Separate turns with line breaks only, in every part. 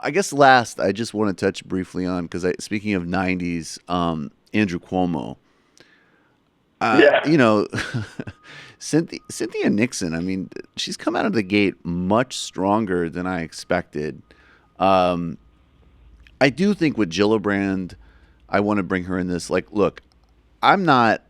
I guess last, I just want to touch briefly on, because speaking of 90s, Andrew Cuomo.
Yeah.
You know, Cynthia Nixon, I mean, she's come out of the gate much stronger than I expected. Um, I do think with Gillibrand, I want to bring her in this. Like, look, I'm not.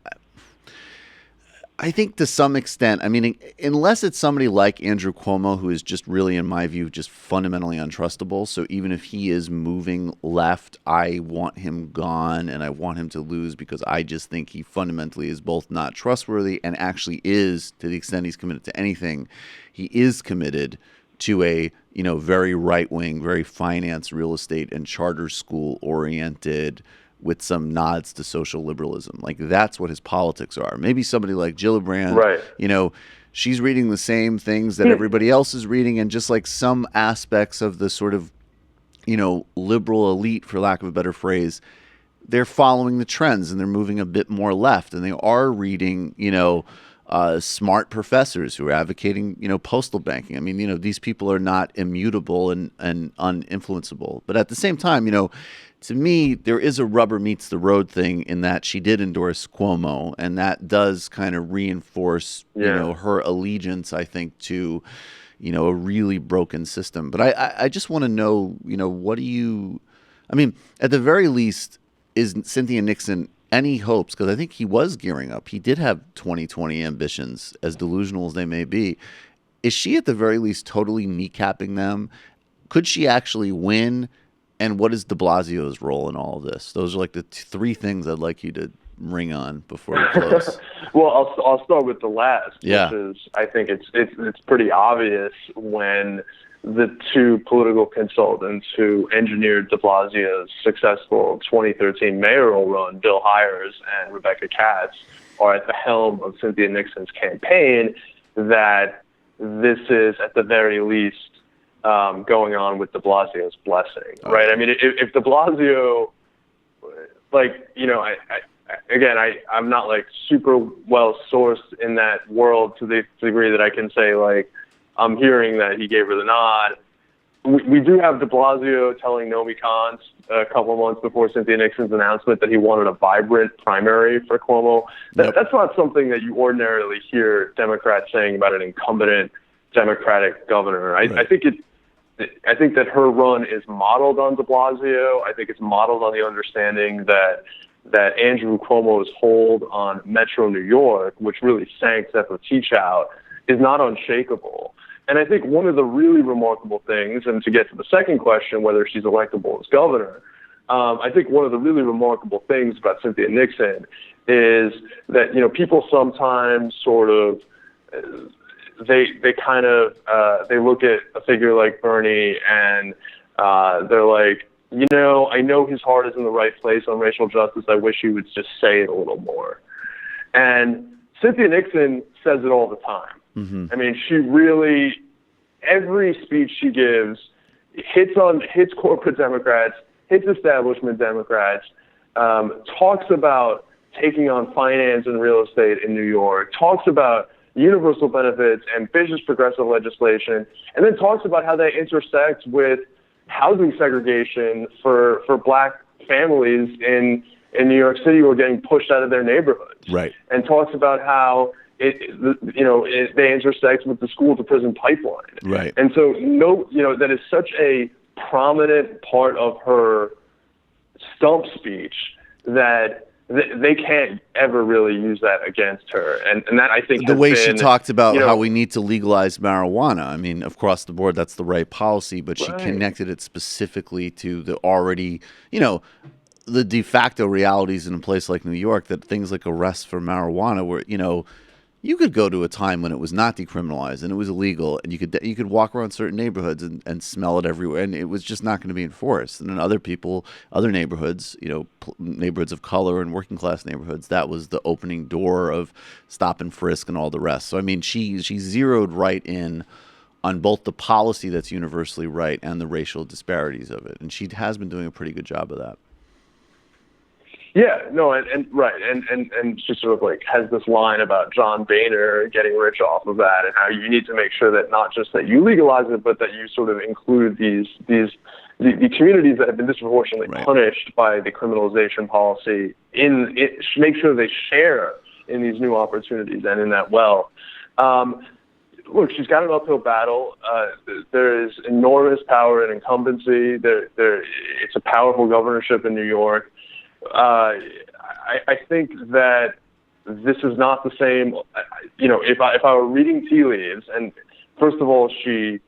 I think to some extent, I mean, unless it's somebody like Andrew Cuomo, who is just really, in my view, just fundamentally untrustable. So even if he is moving left, I want him gone and I want him to lose, because I just think he fundamentally is both not trustworthy and actually is, to the extent he's committed to anything, he is committed to a, very right wing, very finance, real estate, and charter school oriented, with some nods to social liberalism. Like, that's what his politics are. Maybe somebody like Gillibrand,
Right.
She's reading the same things that everybody else is reading, and just like some aspects of the sort of, liberal elite, for lack of a better phrase, they're following the trends and they're moving a bit more left, and they are reading, smart professors who are advocating, postal banking. I mean, these people are not immutable and uninfluenceable. But at the same time, to me, there is a rubber meets the road thing in that she did endorse Cuomo, and that does kind of reinforce, her allegiance, I think, to, a really broken system. But I just want to know, what do you, I mean, at the very least, is Cynthia Nixon any hopes? Because I think he was gearing up. He did have 2020 ambitions, as delusional as they may be. Is she at the very least totally kneecapping them? Could she actually win? And what is de Blasio's role in all of this? Those are like the three things I'd like you to ring on before we close.
Well, I'll start with the last,
Yeah.
which is, I think it's pretty obvious when the two political consultants who engineered de Blasio's successful 2013 mayoral run, Bill Hires and Rebecca Katz, are at the helm of Cynthia Nixon's campaign, that this is at the very least going on with de Blasio's blessing, right? I mean, if de Blasio, I'm not like super well sourced in that world to the degree that I can say, like, I'm hearing that he gave her the nod. We do have de Blasio telling Naomi Kahn a couple of months before Cynthia Nixon's announcement that he wanted a vibrant primary for Cuomo. That's not something that you ordinarily hear Democrats saying about an incumbent Democratic governor.
Right.
I think that her run is modeled on de Blasio. I think it's modeled on the understanding that Andrew Cuomo's hold on Metro New York, which really sank Zephyr Teachout, is not unshakable. And I think one of the really remarkable things, and to get to the second question, whether she's electable as governor, I think one of the really remarkable things about Cynthia Nixon is that, people sometimes sort of, they kind of they look at a figure like Bernie and they're like, I know his heart is in the right place on racial justice. I wish he would just say it a little more. And Cynthia Nixon says it all the time.
Mm-hmm.
I mean, she really, every speech she gives hits corporate Democrats, hits establishment Democrats, talks about taking on finance and real estate in New York, talks about universal benefits, ambitious progressive legislation, and then talks about how they intersect with housing segregation for black families in New York City who are getting pushed out of their neighborhoods.
Right.
And talks about how they intersect with the school to prison pipeline.
Right.
And so that is such a prominent part of her stump speech that they can't ever really use that against her. And that, I think,
the way she
been,
talked about how we need to legalize marijuana. I mean, across the board, that's the right policy, but she connected it specifically to the already, the de facto realities in a place like New York, that things like arrests for marijuana were, you could go to a time when it was not decriminalized and it was illegal, and you could walk around certain neighborhoods and smell it everywhere, and it was just not going to be enforced. And in other neighborhoods, neighborhoods of color and working class neighborhoods, that was the opening door of stop and frisk and all the rest. So I mean, she zeroed right in on both the policy that's universally right and the racial disparities of it, and she has been doing a pretty good job of that.
Yeah, no, and she sort of like has this line about John Boehner getting rich off of that, and how you need to make sure that not just that you legalize it, but that you sort of include these the communities that have been disproportionately
Right.
punished by the criminalization policy make sure they share in these new opportunities and in that wealth. Look, she's got an uphill battle. There is enormous power and incumbency. It's a powerful governorship in New York. I think that this is not the same. If I were reading tea leaves, and first of all, she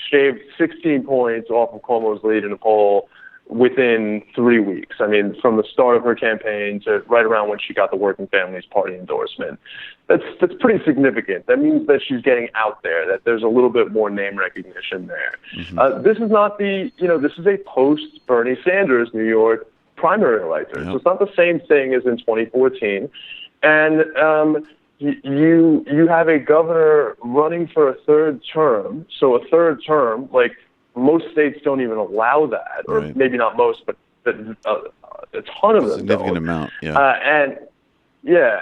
shaved 16 points off of Cuomo's lead in a poll within 3 weeks. I mean, from the start of her campaign to right around when she got the Working Families Party endorsement. That's pretty significant. That means that she's getting out there, that there's a little bit more name recognition there. Mm-hmm. This is not this is a post-Bernie Sanders New York primary electorate. So it's not the same thing as in 2014. And you have a governor running for a third term. So a third term, like most states don't even allow that, or maybe not most, but a ton of them
significant
don't.
Amount, yeah.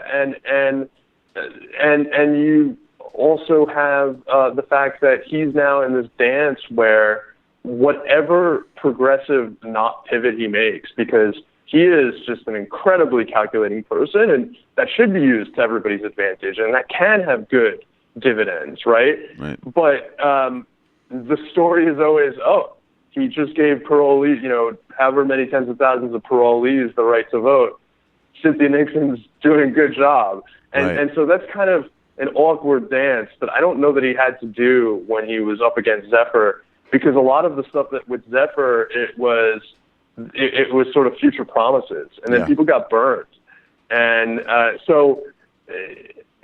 And you also have the fact that he's now in this dance where whatever progressive not pivot he makes, because he is just an incredibly calculating person, and that should be used to everybody's advantage, and that can have good dividends, right? But the story is always, he just gave parolees, however many tens of thousands of parolees the right to vote. Cynthia Nixon's doing a good job. And so that's kind of an awkward dance that I don't know that he had to do when he was up against Zephyr, because a lot of the stuff that with Zephyr, it was sort of future promises, and then people got burned. And so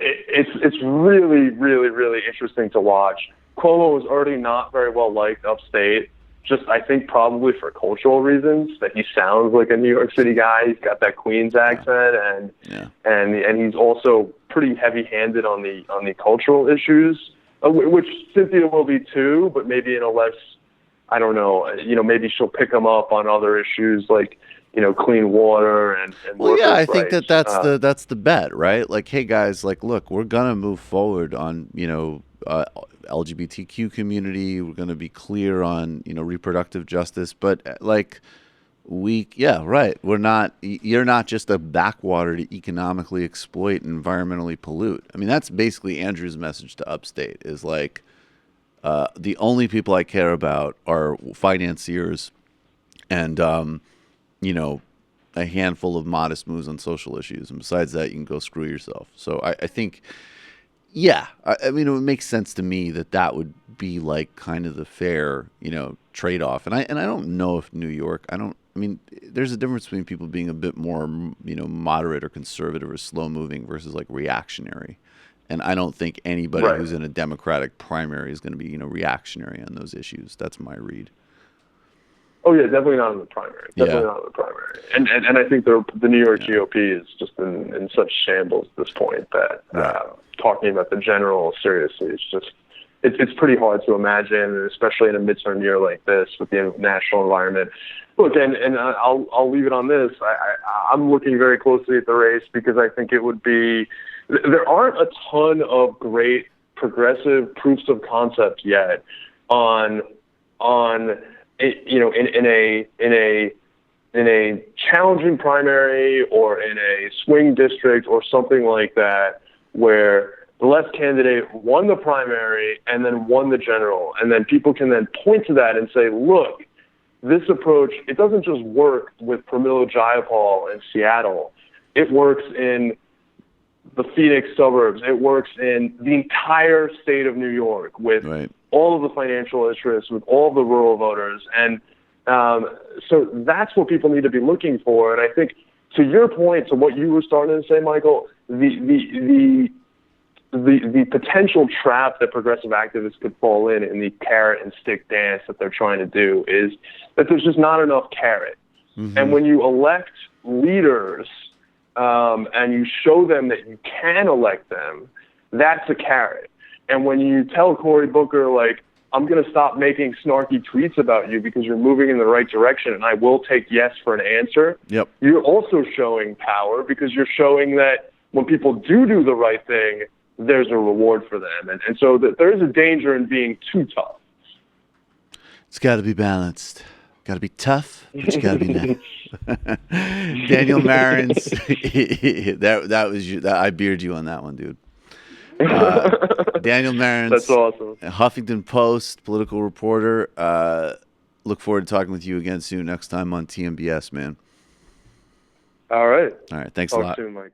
it's really, really, really interesting to watch. Cuomo was already not very well liked upstate, just I think probably for cultural reasons, that he sounds like a New York City guy. He's got that Queens accent, and he's also pretty heavy-handed on the cultural issues, which Cynthia will be too, but maybe in a less, I don't know, maybe she'll pick him up on other issues like, clean water and
well, yeah, I
rights.
think that's the bet, right? Like, hey guys, like, look, we're gonna move forward on LGBTQ community. We're gonna be clear on reproductive justice, but like we're not. You're not just a backwater to economically exploit and environmentally pollute. I mean, that's basically Andrew's message to upstate is like, the only people I care about are financiers and a handful of modest moves on social issues. And besides that, you can go screw yourself. So I think, I mean, it would make sense to me that would be like kind of the fair, trade-off. And I don't know if New York, there's a difference between people being a bit more, moderate or conservative or slow-moving versus like reactionary. And I don't think anybody who's in a Democratic primary is going to be, reactionary on those issues. That's my read.
Oh yeah, definitely not in the primary. Definitely not in the primary. And I think the New York GOP is just in such shambles at this point that talking about the general seriously is just it's pretty hard to imagine, especially in a midterm year like this with the national environment. Look, and I'll leave it on this. I'm looking very closely at the race because I think it would be. There aren't a ton of great progressive proofs of concept yet on in a challenging primary or in a swing district or something like that, where the left candidate won the primary and then won the general, and then people can then point to that and say, look, this approach, it doesn't just work with Pramila Jayapal in Seattle. It works in the Phoenix suburbs. It works in the entire state of New York with all of the financial interests, with all of the rural voters. And so that's what people need to be looking for. And I think, to your point, to what you were starting to say, Michael, the potential trap that progressive activists could fall in the carrot and stick dance that they're trying to do is that there's just not enough carrot. Mm-hmm. And when you elect leaders and you show them that you can elect them, that's a carrot. And when you tell Cory Booker, like, I'm going to stop making snarky tweets about you because you're moving in the right direction and I will take yes for an answer, you're also showing power because you're showing that when people do the right thing, there's a reward for them. And so there is a danger in being too tough.
It's got to be balanced. Got to be tough, but you got to be nice. Daniel Marans, that was you. I beard you on that one, dude. Daniel Marans,
That's awesome.
Huffington Post political reporter. Look forward to talking with you again soon. Next time on TMBS, man.
All right.
All right. Thanks a lot.
Talk soon, Mike.